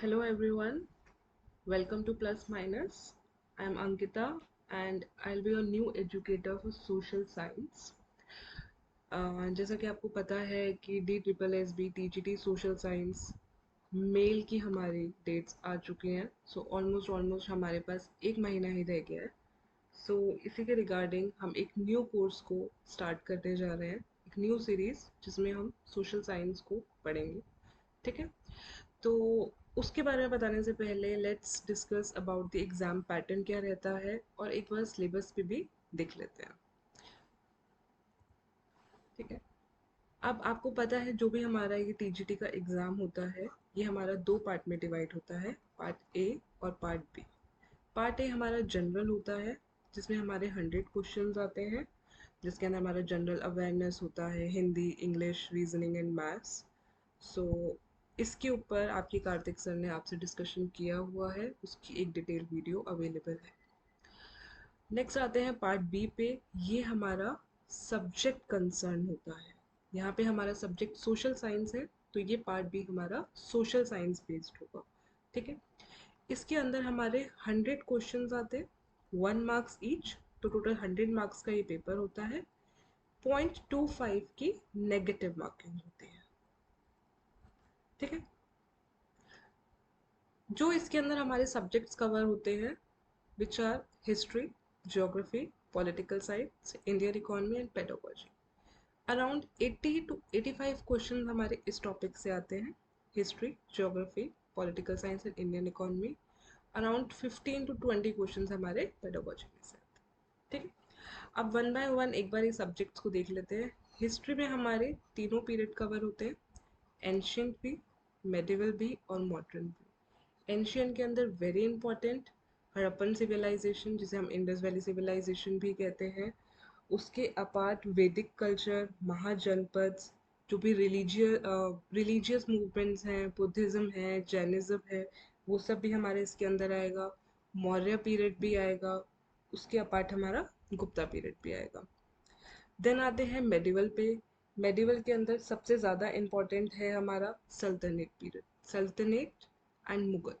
Hello everyone, welcome to Plus Minus. I am Ankita and I'll be your new educator for social science. जैसा कि आपको पता है कि DSSB TGT social science male की हमारी डेट्स आ चुकी हैं, सो ऑलमोस्ट हमारे पास एक महीना ही रह गया है। सो इसी के रिगार्डिंग हम एक न्यू कोर्स को स्टार्ट करने जा रहे हैं, एक न्यू सीरीज जिसमें हम सोशल साइंस को पढ़ेंगे। ठीक है, तो उसके बारे में बताने से पहले let's discuss about the exam pattern क्या रहता है और एक बार सिलेबस पे भी देख लेते हैं। ठीक है, अब आपको पता है जो भी हमारा ये टीजीटी का एग्ज़ाम होता है ये हमारा दो पार्ट में डिवाइड होता है, पार्ट ए और पार्ट बी। पार्ट ए हमारा जनरल होता है जिसमें हमारे 100 क्वेश्चंस आते हैं, जिसके अंदर हमारा जनरल अवेयरनेस होता है, Hindi, English, reasoning and maths. So इसके ऊपर आपके कार्तिक सर ने आपसे डिस्कशन किया हुआ है, उसकी एक डिटेल वीडियो अवेलेबल है। नेक्स्ट आते हैं पार्ट बी पे। ये हमारा सब्जेक्ट कंसर्न होता है, यहाँ पे हमारा सब्जेक्ट सोशल साइंस है, तो ये पार्ट बी हमारा सोशल साइंस बेस्ड होगा। ठीक है, इसके अंदर हमारे 100 क्वेश्चंस आते हैं, 1 मार्क्स ईच, तो टोटल 100 मार्क्स का ये पेपर होता है। 0.25 की नेगेटिव मार्किंग होती है। ठीक है, जो इसके अंदर हमारे सब्जेक्ट्स कवर होते हैं which are history, geography, political science, Indian economy and pedagogy. Around 80 to 85 question हमारे इस टॉपिक से आते हैं, history, geography, political science and Indian economy. Around 15 to 20 question हमारे पेडागोजी में से आते हैं। ठीक है, अब वन बाय वन एक बार ये सब्जेक्ट्स को देख लेते हैं। हिस्ट्री में हमारे तीनों पीरियड कवर होते हैं, एंशियंट भी, मेडिवल भी और मॉडर्न भी। एंशियंट के अंदर वेरी इंपॉर्टेंट हड़प्पन सिविलाइजेशन, जिसे हम इंडस वैली सिविलाइजेशन भी कहते हैं। उसके अपार्ट वैदिक कल्चर, महाजनपद, जो भी रिलीजियस मूवमेंट्स हैं, बुद्धिज़्म है, जैनिज़्म है, वो सब भी हमारे इसके अंदर आएगा। मौर्य पीरियड भी आएगा, उसके अपार्ट हमारा गुप्ता पीरियड भी आएगा। देन आते हैं मेडिवल पे। मेडिवल के अंदर सबसे ज़्यादा इम्पॉर्टेंट है हमारा सल्तनत पीरियड, सल्तनत एंड मुगल।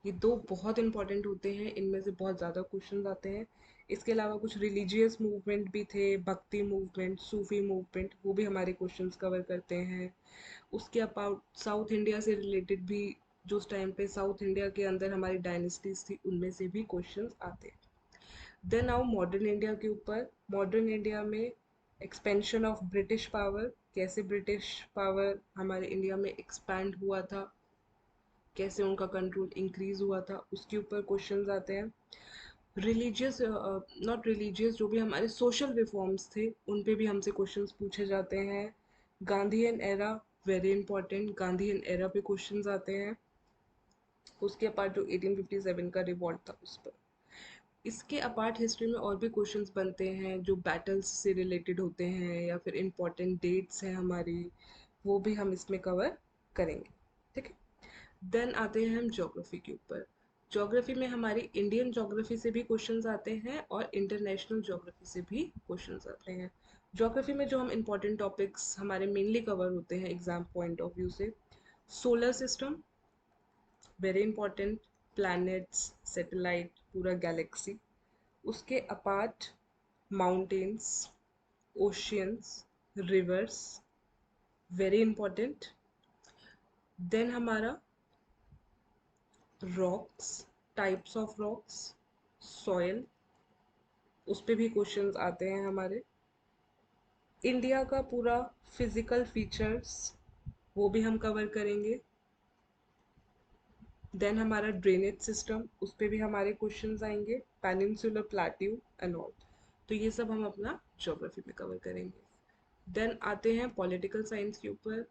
ये दो बहुत इंपॉर्टेंट होते हैं, इनमें से बहुत ज़्यादा क्वेश्चन आते हैं। इसके अलावा कुछ रिलीजियस मूवमेंट भी थे, भक्ति मूवमेंट, सूफी मूवमेंट, वो भी हमारे क्वेश्चंस कवर करते हैं। उसके अबाउट साउथ इंडिया से रिलेटेड भी, जो उस टाइम पे साउथ इंडिया के अंदर हमारी डायनेस्टीज थी, उनमें से भी क्वेश्चंस आते हैं। देन आओ मॉडर्न इंडिया के ऊपर। मॉडर्न इंडिया में एक्सपेंशन ऑफ ब्रिटिश पावर, कैसे ब्रिटिश पावर हमारे इंडिया में एक्सपैंड हुआ था, कैसे उनका कंट्रोल इंक्रीज हुआ था, उसके ऊपर क्वेश्चंस आते हैं। रिलीजियस, नॉट रिलीजियस, जो भी हमारे सोशल रिफॉर्म्स थे उन पे भी हमसे क्वेश्चंस पूछे जाते हैं। Gandhi and era, very important, Gandhi and era पे क्वेश्चंस आते हैं। उसके अपार्ट जो 1857 का रिवॉल्ट था उस पर। इसके अपार्ट हिस्ट्री में और भी क्वेश्चंस बनते हैं जो बैटल्स से रिलेटेड होते हैं या फिर इम्पोर्टेंट डेट्स हैं हमारी, वो भी हम इसमें कवर करेंगे। ठीक है, देन आते हैं हम ज्योग्राफी के ऊपर। ज्योग्राफी में हमारी इंडियन ज्योग्राफी से भी क्वेश्चंस आते हैं और इंटरनेशनल ज्योग्राफी से भी क्वेश्चंस आते हैं। ज्योग्राफी में जो हम इम्पोर्टेंट टॉपिक्स हमारे मेनली कवर होते हैं एग्जाम पॉइंट ऑफ व्यू से, solar system very important, planets, satellite, पूरा गैलेक्सी। उसके apart mountains, oceans, rivers, very important. Then हमारा rocks, types of rocks, soil, उस पे भी क्वेश्चंस आते हैं हमारे। इंडिया का पूरा फिजिकल फीचर्स, वो भी हम कवर करेंगे। देन हमारा ड्रेनेज सिस्टम, उस पे भी हमारे क्वेश्चंस आएंगे, पेनिनसुलर प्लेट्यू एंड ऑल। तो ये सब हम अपना ज्योग्राफी में कवर करेंगे। देन आते हैं पॉलिटिकल साइंस के ऊपर।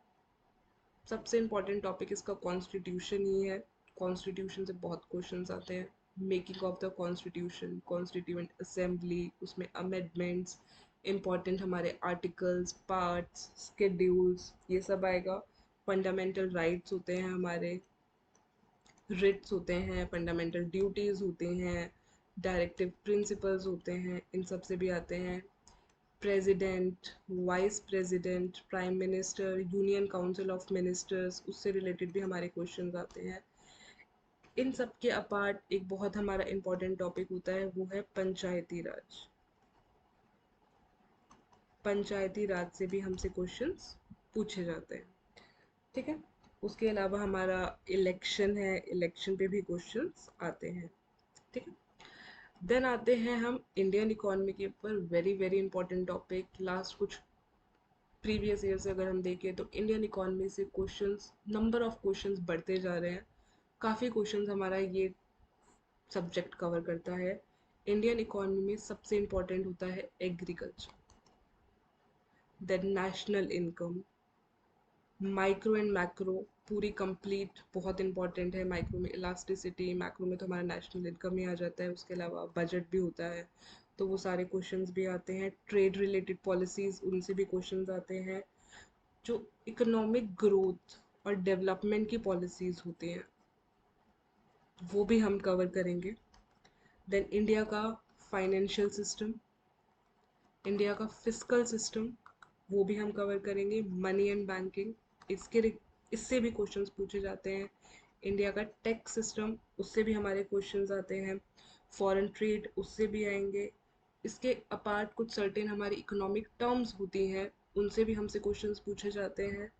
सबसे इम्पॉर्टेंट टॉपिक इसका कॉन्स्टिट्यूशन ही है। कॉन्स्टिट्यूशन से बहुत क्वेश्चंस आते हैं। Making of the constitution, constituent assembly, उसमें अमेंडमेंट्स, इम्पॉर्टेंट हमारे आर्टिकल्स, पार्ट्स, स्केड्यूल्स, ये सब आएगा। फंडामेंटल राइट्स होते हैं हमारे, रिट्स होते हैं, फंडामेंटल ड्यूटीज़ होती हैं, डायरेक्टिव प्रिंसिपल्स होते हैं, इन सब से भी आते हैं। President, vice president, prime minister, union council of ministers, उससे रिलेटेड भी हमारे क्वेश्चंस आते हैं। इन सब के अपार्ट एक बहुत हमारा इम्पोर्टेंट टॉपिक होता है, वो है पंचायती राज। पंचायती राज से भी हमसे क्वेश्चंस पूछे जाते हैं, ठीक है। उसके अलावा हमारा इलेक्शन है, इलेक्शन पे भी क्वेश्चंस आते हैं, ठीक है। देन आते हैं हम इंडियन इकोनॉमी के ऊपर, very very important topic. Last कुछ प्रीवियस ईयर से अगर हम देखें तो इंडियन इकोनॉमी से क्वेश्चंस, नंबर ऑफ क्वेश्चंस बढ़ते जा रहे हैं। काफ़ी क्वेश्चंस हमारा ये सब्जेक्ट कवर करता है। इंडियन इकोनॉमी में सबसे इम्पोर्टेंट होता है agriculture, then national income, micro and macro पूरी कंप्लीट बहुत इंपॉर्टेंट है। माइक्रो में इलास्टिसिटी, मैक्रो में तो हमारा नेशनल इनकम ही आ जाता है। उसके अलावा बजट भी होता है, तो वो सारे क्वेश्चंस भी आते हैं। ट्रेड रिलेटेड पॉलिसीज, उनसे भी क्वेश्चंस आते हैं। जो इकोनॉमिक ग्रोथ और डेवलपमेंट की पॉलिसीज होती हैं वो भी हम कवर करेंगे। देन इंडिया का फाइनेंशियल सिस्टम, इंडिया का फिस्कल सिस्टम, वो भी हम कवर करेंगे। मनी एंड बैंकिंग, इससे भी क्वेश्चंस पूछे जाते हैं। इंडिया का टैक्स सिस्टम, उससे भी हमारे क्वेश्चंस आते हैं। फॉरेन ट्रेड, उससे भी आएंगे। इसके अपार्ट कुछ सर्टेन हमारी इकोनॉमिक टर्म्स होती हैं, उनसे भी हमसे क्वेश्चंस पूछे जाते हैं।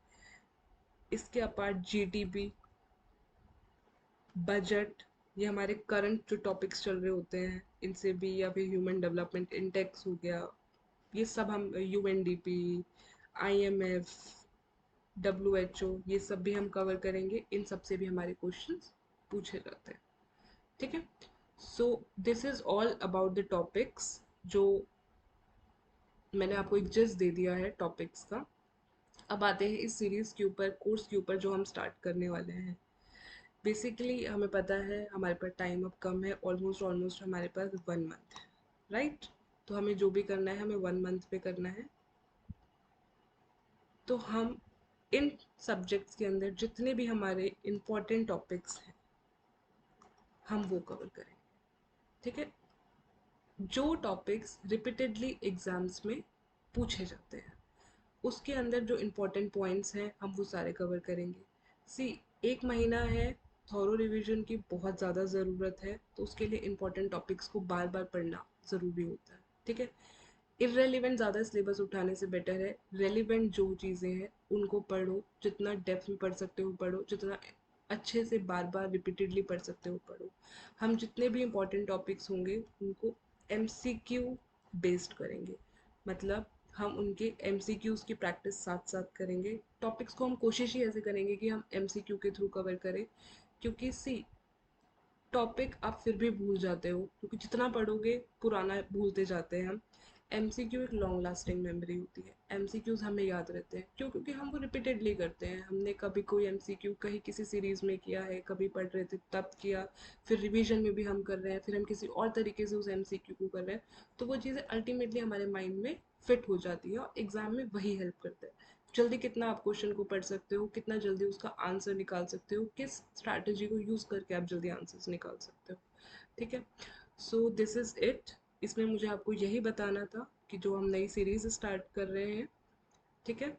इसके अपार्ट जीडीपी, बजट, ये हमारे करंट जो टॉपिक्स चल रहे होते हैं इनसे भी, या फिर ह्यूमन डेवलपमेंट इंडेक्स हो गया, ये सब हम, यूएनडीपी, आईएमएफ, डब्ल्यूएचओ, ये सब भी हम कवर करेंगे। इन सब से भी हमारे क्वेश्चंस पूछे जाते हैं, ठीक है। So this is all about the topics, जो मैंने आपको एक जिस्ट दे दिया है टॉपिक्स का। अब आते हैं इस सीरीज़ के ऊपर, कोर्स के ऊपर जो हम स्टार्ट करने वाले हैं। बेसिकली हमें पता है हमारे पास टाइम अब कम है, ऑलमोस्ट ऑलमोस्ट हमारे पास 1 मंथ है, राइट। तो हमें जो भी करना है हमें 1 मंथ पे करना है। तो हम इन सब्जेक्ट्स के अंदर जितने भी हमारे इम्पोर्टेंट टॉपिक्स हैं हम वो कवर करेंगे, ठीक है। जो टॉपिक्स रिपीटेडली एग्जाम्स में पूछे जाते हैं उसके अंदर जो इम्पोर्टेंट पॉइंट्स हैं हम वो सारे कवर करेंगे। सी, एक महीना है, थॉरो रिवीजन की बहुत ज़्यादा ज़रूरत है, तो उसके लिए इम्पोर्टेंट टॉपिक्स को बार बार पढ़ना ज़रूरी होता है, ठीक है। इरेलीवेंट ज़्यादा सिलेबस उठाने से बेटर है, रेलिवेंट जो चीज़ें हैं उनको पढ़ो, जितना डेप्थ में पढ़ सकते हो पढ़ो, जितना अच्छे से बार बार रिपीटेडली पढ़ सकते हो पढ़ो। हम जितने भी इम्पोर्टेंट टॉपिक्स होंगे उनको एमसीक्यू बेस्ड करेंगे, मतलब हम उनके एमसीक्यूज़ की प्रैक्टिस साथ साथ करेंगे। टॉपिक्स को हम कोशिश ही ऐसे करेंगे कि हम एमसीक्यू के थ्रू कवर करें, क्योंकि सी, टॉपिक आप फिर भी भूल जाते हो, क्योंकि जितना पढ़ोगे पुराना भूलते जाते हैं हम। एमसीक्यू एक लॉन्ग लास्टिंग मेमोरी होती है, एमसीक्यूज हमें याद रहते हैं क्यों, क्योंकि हम वो रिपीटेडली करते हैं। हमने कभी कोई एमसीक्यू कहीं किसी सीरीज में किया है, कभी पढ़ रहे थे तब किया, फिर रिवीजन में भी हम कर रहे हैं, फिर हम किसी और तरीके से उस एमसीक्यू को कर रहे हैं, तो वो चीज़ें अल्टीमेटली हमारे माइंड में फिट हो जाती है और एग्जाम में वही हेल्प करता है। जल्दी कितना आप क्वेश्चन को पढ़ सकते हो, कितना जल्दी उसका आंसर निकाल सकते हो, किस स्ट्रैटेजी को यूज़ करके आप जल्दी आंसर्स निकाल सकते हो, ठीक है। So this is it. इसमें मुझे आपको यही बताना था कि जो हम नई सीरीज़ स्टार्ट कर रहे हैं, ठीक है,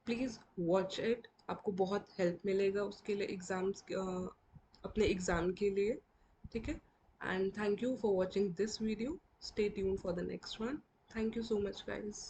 प्लीज़ वॉच इट। आपको बहुत हेल्प मिलेगा उसके लिए, एग्ज़ाम्स अपने एग्ज़ाम के लिए, ठीक है। And thank you for watching this video, stay tune for the next one. Thank you so much guys.